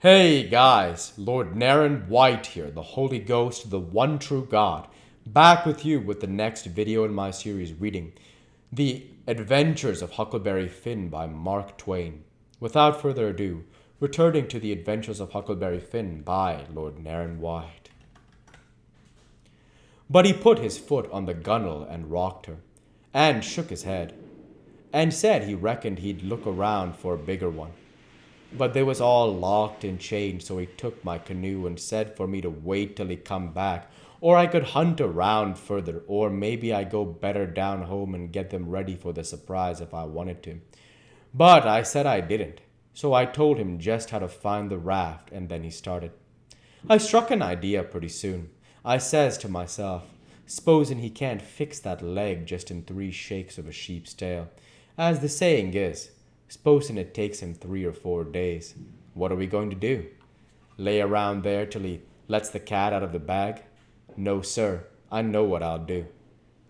Hey guys, Lord Naren White here, the Holy Ghost, the one true God, back with you with the next video in my series reading The Adventures of Huckleberry Finn by Mark Twain. Without further ado, returning to The Adventures of Huckleberry Finn by Lord Naren White. But he put his foot on the gunwale and rocked her, and shook his head, and said he reckoned he'd look around for a bigger one. But they was all locked and chained, so he took my canoe and said for me to wait till he come back, or I could hunt around further, or maybe I go better down home and get them ready for the surprise if I wanted to. But I said I didn't, so I told him just how to find the raft, and then he started. I struck an idea pretty soon. I says to myself, "S'posen he can't fix that leg just in 3 shakes of a sheep's tail, as the saying is. S'posen it takes him 3 or 4 days. What are we going to do? Lay around there till he lets the cat out of the bag? No, sir, I know what I'll do.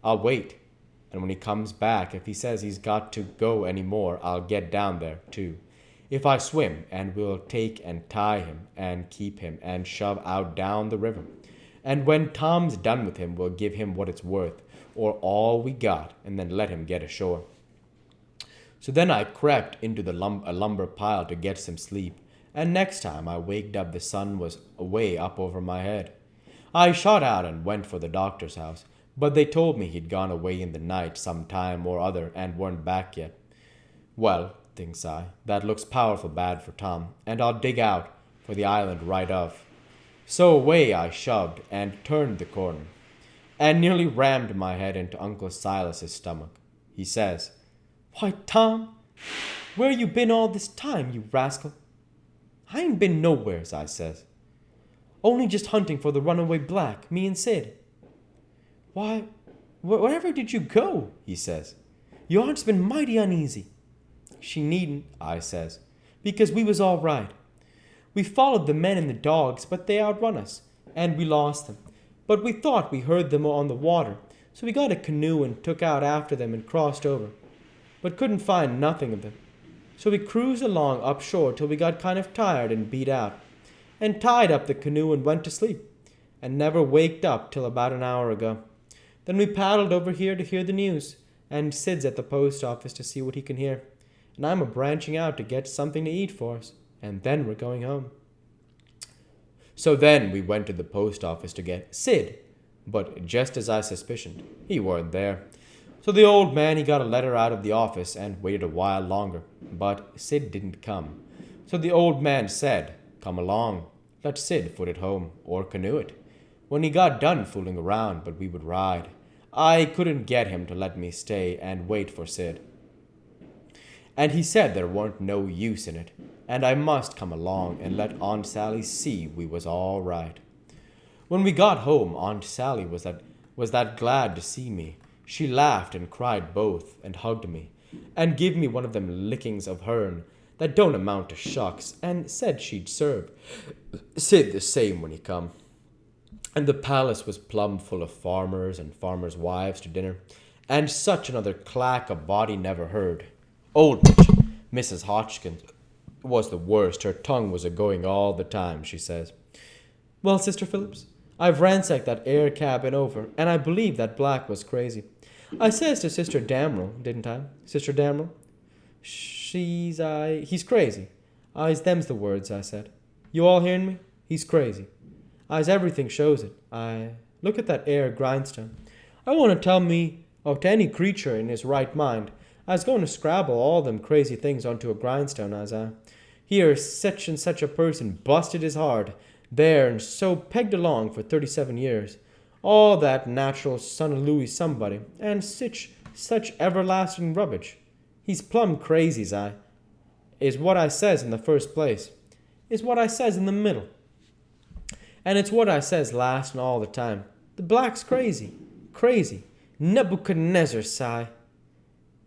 I'll wait, and when he comes back, if he says he's got to go any more, I'll get down there, too. If I swim, and we'll take and tie him, and keep him, and shove out down the river. And when Tom's done with him, we'll give him what it's worth, or all we got, and then let him get ashore." So then I crept into a lumber pile to get some sleep, and next time I waked up the sun was way up over my head. I shot out and went for the doctor's house, but they told me he'd gone away in the night some time or other and weren't back yet. Well, thinks I, that looks powerful bad for Tom, and I'll dig out for the island right off. So away I shoved and turned the corner, and nearly rammed my head into Uncle Silas's stomach. He says, "Why, Tom, where you been all this time, you rascal?" "I ain't been nowheres," I says. "Only just hunting for the runaway black, me and Sid." "Why, wherever did you go?" he says. "Your aunt's been mighty uneasy." "She needn't," I says, "because we was all right. We followed the men and the dogs, but they outrun us, and we lost them. But we thought we heard them on the water, so we got a canoe and took out after them and crossed over, but couldn't find nothing of them. So we cruised along up shore till we got kind of tired and beat out, and tied up the canoe and went to sleep, and never waked up till about an hour ago. Then we paddled over here to hear the news, and Sid's at the post office to see what he can hear, and I'm a-branching out to get something to eat for us, and then we're going home." So then we went to the post office to get Sid, but just as I suspicioned, he weren't there. So the old man, he got a letter out of the office and waited a while longer, but Sid didn't come. So the old man said, "Come along, let Sid foot it home, or canoe it, when he got done fooling around, but we would ride. I couldn't get him to let me stay and wait for Sid. And he said there weren't no use in it, and I must come along and let Aunt Sally see we was all right." When we got home, Aunt Sally was that glad to see me. She laughed and cried both, and hugged me, and give me one of them lickings of hern that don't amount to shucks, and said she'd serve Sid the same when he come. And the palace was plumb full of farmers and farmers' wives to dinner, and such another clack a body never heard. Old Mrs. Hodgkins was the worst. Her tongue was a-going all the time, she says. "Well, Sister Phillips, I've ransacked that air cabin over, and I believe that black was crazy. I says to Sister Damrell, didn't I? Sister Damrell? He's crazy. Them's the words, I said. You all hearing me? He's crazy. Everything shows it. Look at that air grindstone. I want to tell me, to any creature in his right mind, I's going to scrabble all them crazy things onto a grindstone, Here, such and such a person busted his heart, there and so pegged along for 37 years. All that natural son of Louis somebody, and such everlasting rubbish. He's plumb crazy, is what I says in the first place, is what I says in the middle, and it's what I says last and all the time. The black's crazy. Nebuchadnezzar, sigh.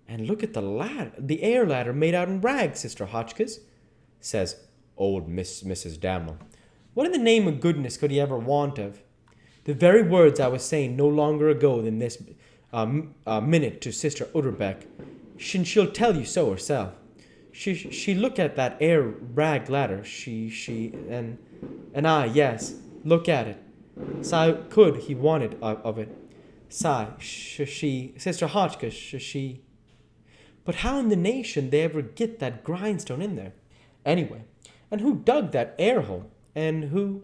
And look at the air ladder made out in rags, Sister Hotchkiss," says old Mrs. Damrell. "What in the name of goodness could he ever want of? The very words I was saying no longer ago than this minute to Sister Utterbeck. She'll tell you so herself. She look at that air rag ladder. She and I, yes, look at it. Sigh could he wanted of it. Sigh, she, Sister Hotchkiss, she. But how in the nation they ever get that grindstone in there? Anyway, and who dug that air hole? And who?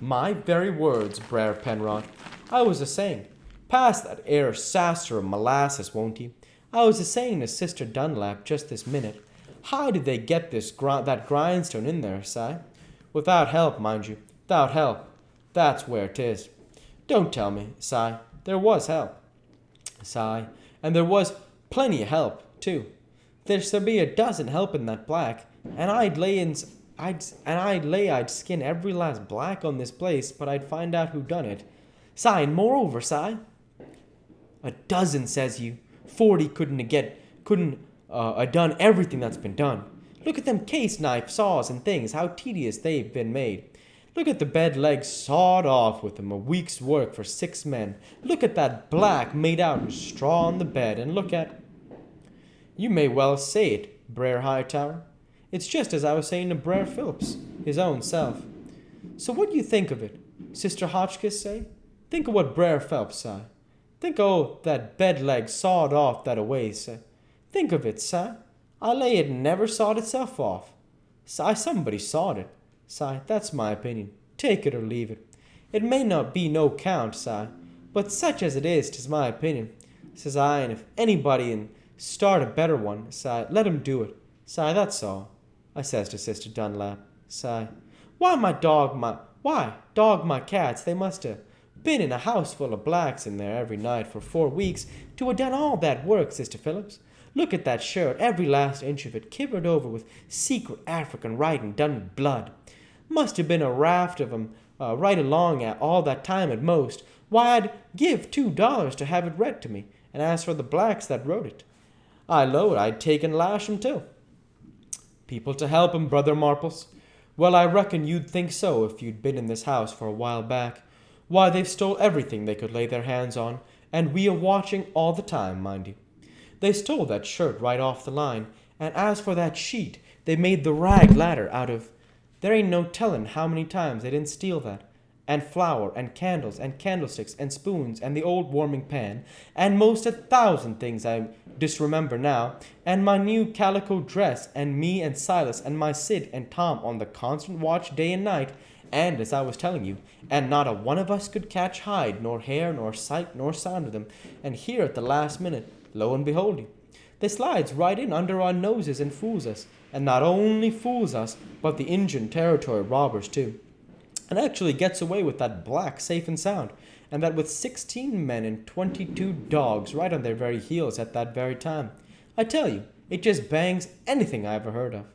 My very words, Brer Penrod. I was a-saying, pass that air sasser of molasses, won't ye? I was a-saying to Sister Dunlap just this minute, how did they get that grindstone in there, Si? Without help, mind you, without help. That's where 'tis. Don't tell me, Si, there was help. Si, and there was plenty of help, too. There'd be a dozen helping that black, and I'd lay I'd skin every last black on this place, but I'd find out who done it. Si, and moreover, Si, a dozen, says you. 40 couldn't done everything that's been done. Look at them case knife saws and things, how tedious they've been made. Look at the bed legs sawed off with them, a week's work for 6 men. Look at that black made out in straw on the bed, and look at... You may well say it, Brer Hightower. It's just as I was saying to Brer Phillips, his own self. So what do you think of it, Sister Hotchkiss, say? Think of what Brer Phelps say. Think o' that bed leg sawed off that away, say. Think of it, Si. I lay it never sawed itself off. Si, somebody sawed it. Si, that's my opinion. Take it or leave it. It may not be no count, Si, but such as it is, 'tis my opinion. Says I, and if anybody'n start a better one, Si, let him do it. Si, that's all. I says to Sister Dunlap. Si, why dog my cats, they must have been in a house full of blacks in there every night for 4 weeks to have done all that work, Sister Phillips. Look at that shirt, every last inch of it kivered over with secret African writing done in blood. Must have been a raft of 'em right along at all that time at most. Why, I'd give $2 to have it read to me, and as for the blacks that wrote it, I low I'd take and lash 'em too. People to help 'em, Brother Marples. Well, I reckon you'd think so if you'd been in this house for a while back. Why, they've stole everything they could lay their hands on, and we are watching all the time, mind you. They stole that shirt right off the line, and as for that sheet, they made the rag ladder out of... There ain't no tellin' how many times they didn't steal that. And flour, and candles, and candlesticks, and spoons, and the old warming pan, and most 1,000 things I disremember now, and my new calico dress, and me and Silas and my Sid and Tom on the constant watch day and night, and as I was telling you, and not a one of us could catch hide, nor hair, nor sight, nor sound of them, and here at the last minute, lo and behold you, they slides right in under our noses and fools us, and not only fools us, but the Injun territory robbers too, and actually gets away with that black safe and sound, and that with 16 men and 22 dogs right on their very heels at that very time. I tell you, it just bangs anything I ever heard of.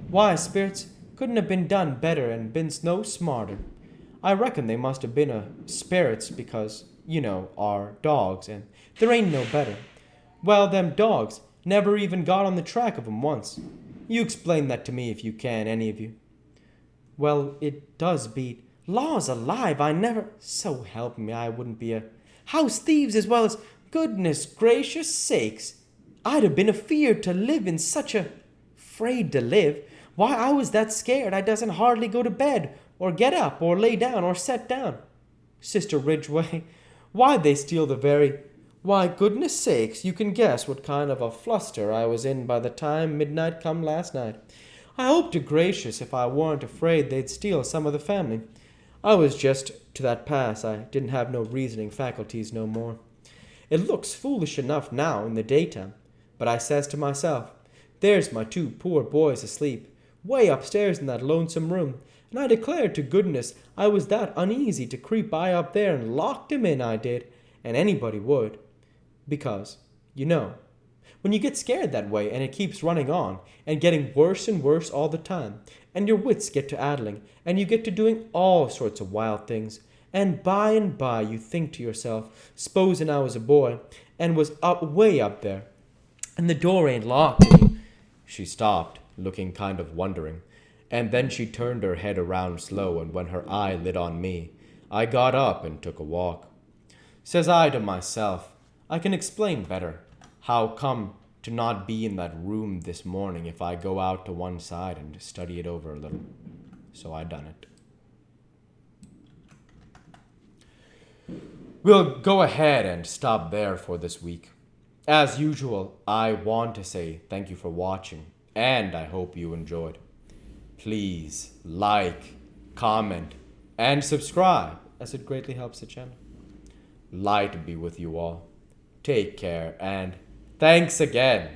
Why, spirits, couldn't have been done better and been no smarter. I reckon they must have been spirits because, are dogs, and there ain't no better. Well, them dogs never even got on the track of 'em once. You explain that to me if you can, any of you. Well, it does beat. Laws alive, I never... So help me, I wouldn't be a... House thieves as well as... Goodness gracious sakes! I'd have been afeard to live in such a... Afraid to live? Why, I was that scared I doesn't hardly go to bed, or get up, or lay down, or set down. Sister Ridgway, why'd they steal the very... Why, goodness sakes, you can guess what kind of a fluster I was in by the time midnight come last night. I hope to gracious if I weren't afraid they'd steal some of the family. I was just to that pass I didn't have no reasoning faculties no more. It looks foolish enough now in the daytime, but I says to myself, there's my 2 poor boys asleep, way upstairs in that lonesome room, and I declared to goodness I was that uneasy to creep by up there and locked 'em in, I did, and anybody would. Because, when you get scared that way and it keeps running on and getting worse and worse all the time, and your wits get to addling, and you get to doing all sorts of wild things, and by you think to yourself, s'posen I was a boy, and was way up there, and the door ain't locked, and you... She stopped, looking kind of wondering, and then she turned her head around slow, and when her eye lit on me, I got up and took a walk. Says I to myself, I can explain better how come to not be in that room this morning if I go out to one side and study it over a little. So I done it. We'll go ahead and stop there for this week. As usual, I want to say thank you for watching, and I hope you enjoyed. Please like, comment, and subscribe, as it greatly helps the channel. Light be with you all. Take care, and thanks again.